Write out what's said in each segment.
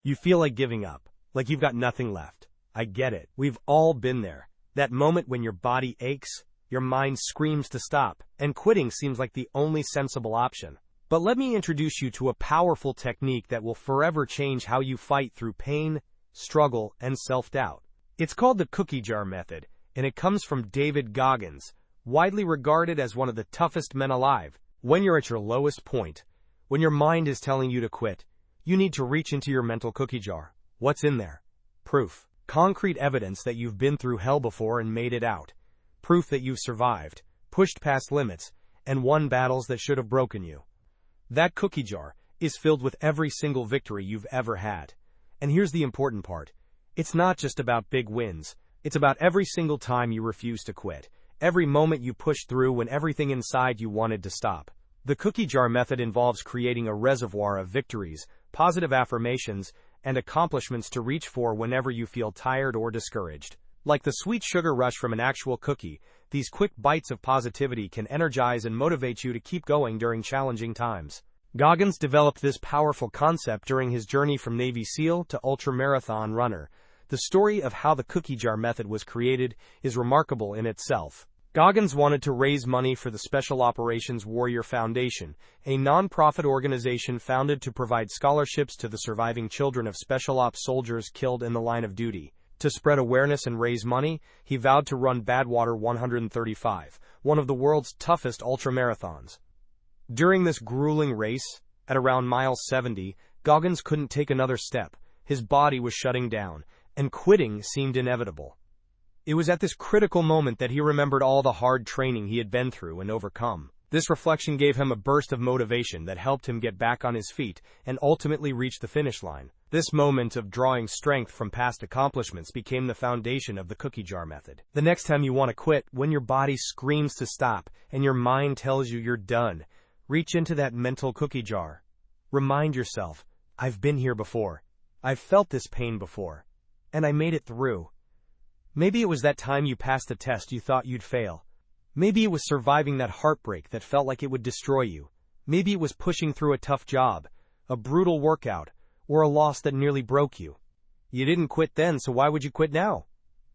You feel like giving up, like you've got nothing left. I get it. We've all been there. That moment when your body aches, your mind screams to stop, and quitting seems like the only sensible option. But let me introduce you to a powerful technique that will forever change how you fight through pain, struggle, and self-doubt. It's called the cookie jar method, and it comes from David Goggins, widely regarded as one of the toughest men alive. When you're at your lowest point, when your mind is telling you to quit, you need to reach into your mental cookie jar. What's in there? Proof. Concrete evidence that you've been through hell before and made it out. Proof that you've survived, pushed past limits, and won battles that should have broken you. That cookie jar is filled with every single victory you've ever had. And here's the important part. It's not just about big wins. It's about every single time you refuse to quit. Every moment you pushed through when everything inside you wanted to stop. The cookie jar method involves creating a reservoir of victories, positive affirmations, and accomplishments to reach for whenever you feel tired or discouraged. Like the sweet sugar rush from an actual cookie, these quick bites of positivity can energize and motivate you to keep going during challenging times. Goggins developed this powerful concept during his journey from Navy SEAL to ultramarathon runner. The story of how the cookie jar method was created is remarkable in itself. Goggins wanted to raise money for the Special Operations Warrior Foundation, a non-profit organization founded to provide scholarships to the surviving children of Special Ops soldiers killed in the line of duty. To spread awareness and raise money, he vowed to run Badwater 135, one of the world's toughest ultramarathons. During this grueling race, at around mile 70, Goggins couldn't take another step. His body was shutting down, and quitting seemed inevitable. It was at this critical moment that he remembered all the hard training he had been through and overcome. This reflection gave him a burst of motivation that helped him get back on his feet and ultimately reach the finish line. This moment of drawing strength from past accomplishments became the foundation of the cookie jar method. The next time you want to quit, when your body screams to stop and your mind tells you you're done, reach into that mental cookie jar. Remind yourself, I've been here before. I've felt this pain before. And I made it through. Maybe it was that time you passed a test you thought you'd fail. Maybe it was surviving that heartbreak that felt like it would destroy you. Maybe it was pushing through a tough job, a brutal workout, or a loss that nearly broke you. You didn't quit then, so why would you quit now?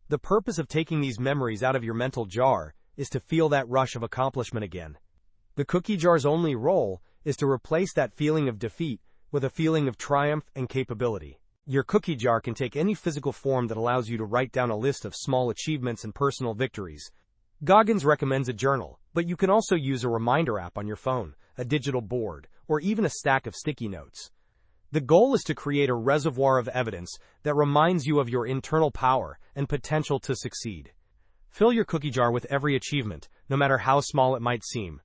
The purpose of taking these memories out of your mental jar is to feel that rush of accomplishment again. The cookie jar's only role is to replace that feeling of defeat with a feeling of triumph and capability. Your cookie jar can take any physical form that allows you to write down a list of small achievements and personal victories. Goggins recommends a journal, but you can also use a reminder app on your phone, a digital board, or even a stack of sticky notes. The goal is to create a reservoir of evidence that reminds you of your internal power and potential to succeed. Fill your cookie jar with every achievement, no matter how small it might seem.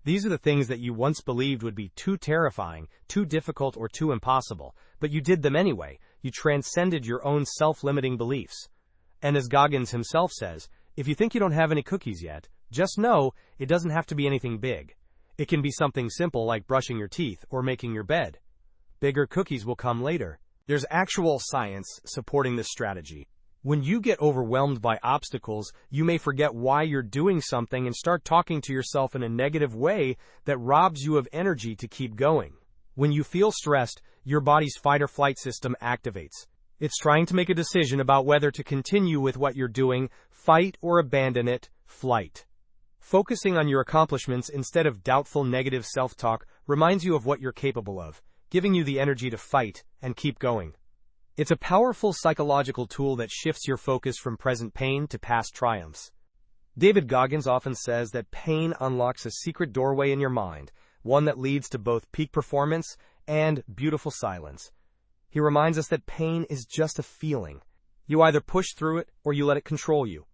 These are the things that you once believed would be too terrifying, too difficult, or too impossible, but you did them anyway. You transcended your own self-limiting beliefs. And as Goggins himself says, if you think you don't have any cookies yet, just know it doesn't have to be anything big. It can be something simple like brushing your teeth or making your bed. Bigger cookies will come later. There's actual science supporting this strategy. When you get overwhelmed by obstacles, you may forget why you're doing something and start talking to yourself in a negative way that robs you of energy to keep going. When you feel stressed, your body's fight-or-flight system activates. It's trying to make a decision about whether to continue with what you're doing, fight or abandon it, flight. Focusing on your accomplishments instead of doubtful negative self-talk reminds you of what you're capable of, giving you the energy to fight and keep going. It's a powerful psychological tool that shifts your focus from present pain to past triumphs. David Goggins often says that pain unlocks a secret doorway in your mind, one that leads to both peak performance and beautiful silence. He reminds us that pain is just a feeling. You either push through it or you let it control you.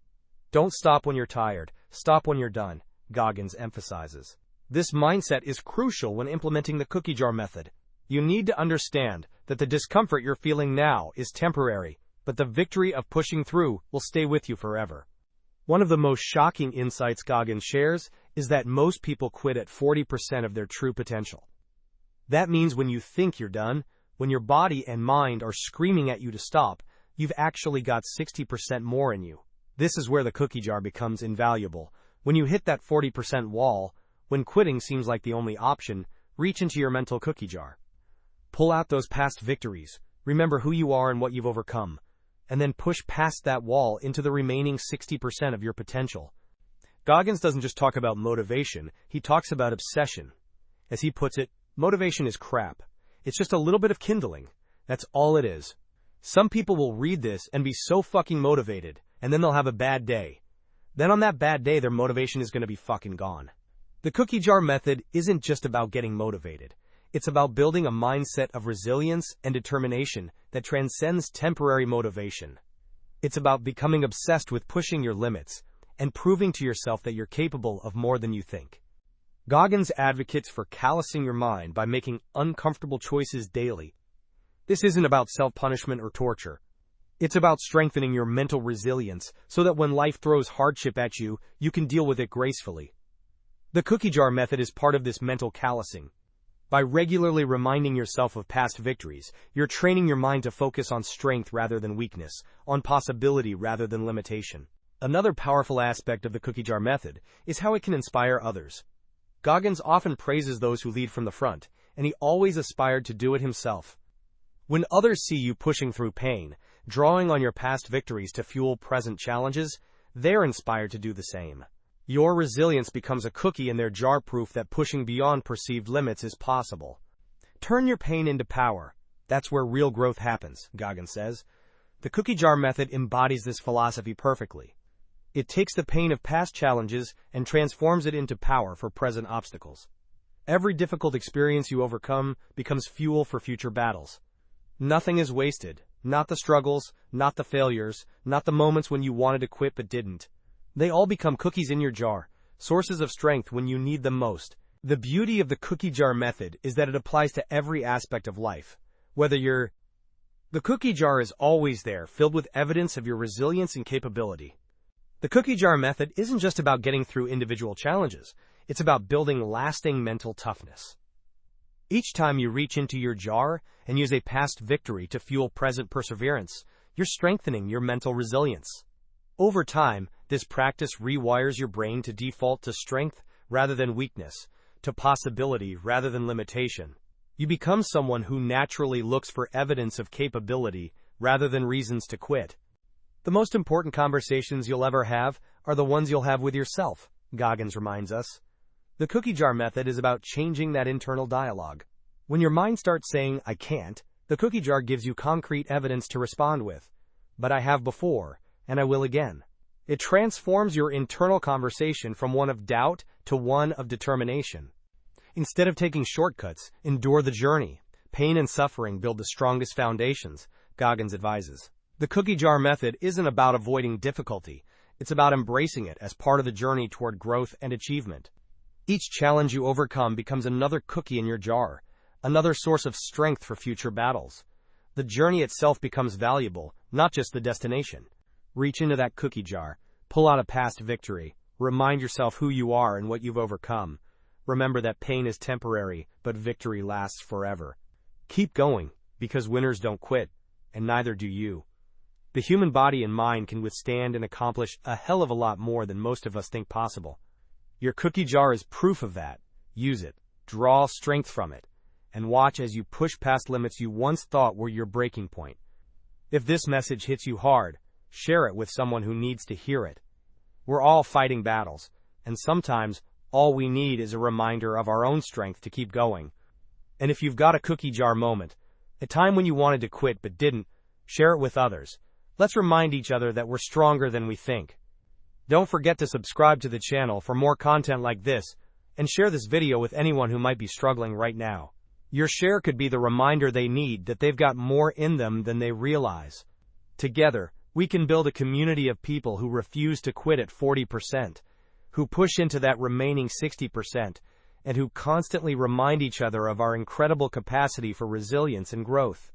Don't stop when you're tired, stop when you're done, Goggins emphasizes. This mindset is crucial when implementing the cookie jar method. You need to understand that the discomfort you're feeling now is temporary, but the victory of pushing through will stay with you forever. One of the most shocking insights Goggins shares is that most people quit at 40% of their true potential. That means when you think you're done, when your body and mind are screaming at you to stop, you've actually got 60% more in you. This is where the cookie jar becomes invaluable. When you hit that 40% wall, when quitting seems like the only option, reach into your mental cookie jar. Pull out those past victories, Remember who you are and what you've overcome, and then push past that wall into the remaining 60% of your potential. Goggins doesn't just talk about motivation, he talks about obsession. As he puts it, motivation is crap. It's just a little bit of kindling. That's all it is. Some people will read this and be so fucking motivated, and then they'll have a bad day. Then on that bad day, their motivation is going to be fucking gone. The cookie jar method isn't just about getting motivated. It's about building a mindset of resilience and determination that transcends temporary motivation. It's about becoming obsessed with pushing your limits and proving to yourself that you're capable of more than you think. Goggins advocates for callousing your mind by making uncomfortable choices daily. This isn't about self-punishment or torture. It's about strengthening your mental resilience so that when life throws hardship at you, you can deal with it gracefully. The cookie jar method is part of this mental callousing. By regularly reminding yourself of past victories, you're training your mind to focus on strength rather than weakness, on possibility rather than limitation. Another powerful aspect of the cookie jar method is how it can inspire others. Goggins often praises those who lead from the front, and he always aspired to do it himself. When others see you pushing through pain, drawing on your past victories to fuel present challenges, they're inspired to do the same. Your resilience becomes a cookie in their jar, proof that pushing beyond perceived limits is possible. Turn your pain into power. That's where real growth happens, Goggins says. The cookie jar method embodies this philosophy perfectly. It takes the pain of past challenges and transforms it into power for present obstacles. Every difficult experience you overcome becomes fuel for future battles. Nothing is wasted. Not the struggles, not the failures, not the moments when you wanted to quit but didn't. They all become cookies in your jar, sources of strength when you need them most. The beauty of the cookie jar method is that it applies to every aspect of life. The cookie jar is always there, filled with evidence of your resilience and capability. The cookie jar method isn't just about getting through individual challenges. It's about building lasting mental toughness. Each time you reach into your jar and use a past victory to fuel present perseverance, you're strengthening your mental resilience. Over time, this practice rewires your brain to default to strength rather than weakness, to possibility rather than limitation. You become someone who naturally looks for evidence of capability rather than reasons to quit. The most important conversations you'll ever have are the ones you'll have with yourself, Goggins reminds us. The cookie jar method is about changing that internal dialogue. When your mind starts saying, "I can't," the cookie jar gives you concrete evidence to respond with. "But I have before, and I will again." It transforms your internal conversation from one of doubt to one of determination. Instead of taking shortcuts, endure the journey. Pain and suffering build the strongest foundations, Goggins advises. The cookie jar method isn't about avoiding difficulty. It's about embracing it as part of the journey toward growth and achievement. Each challenge you overcome becomes another cookie in your jar, another source of strength for future battles. The journey itself becomes valuable, not just the destination. Reach into that cookie jar, pull out a past victory, remind yourself who you are and what you've overcome. Remember that pain is temporary, but victory lasts forever. Keep going, because winners don't quit, and neither do you. The human body and mind can withstand and accomplish a hell of a lot more than most of us think possible. Your cookie jar is proof of that. Use it, draw strength from it, and watch as you push past limits you once thought were your breaking point. If this message hits you hard, share it with someone who needs to hear it. We're all fighting battles, and sometimes all we need is a reminder of our own strength to keep going. And if you've got a cookie jar moment, a time when you wanted to quit but didn't, share it with others. Let's remind each other that we're stronger than we think. Don't forget to subscribe to the channel for more content like this, and share this video with anyone who might be struggling right now. Your share could be the reminder they need that they've got more in them than they realize. Together, we can build a community of people who refuse to quit at 40%, who push into that remaining 60%, and who constantly remind each other of our incredible capacity for resilience and growth.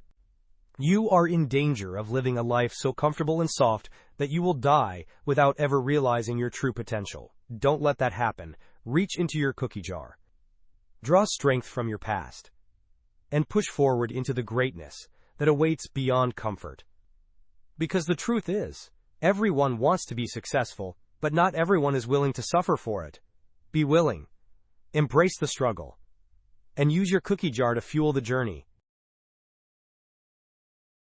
You are in danger of living a life so comfortable and soft that you will die without ever realizing your true potential. Don't let that happen. Reach into your cookie jar. Draw strength from your past, and push forward into the greatness that awaits beyond comfort. Because the truth is, everyone wants to be successful, but not everyone is willing to suffer for it. Be willing. Embrace the struggle. And use your cookie jar to fuel the journey.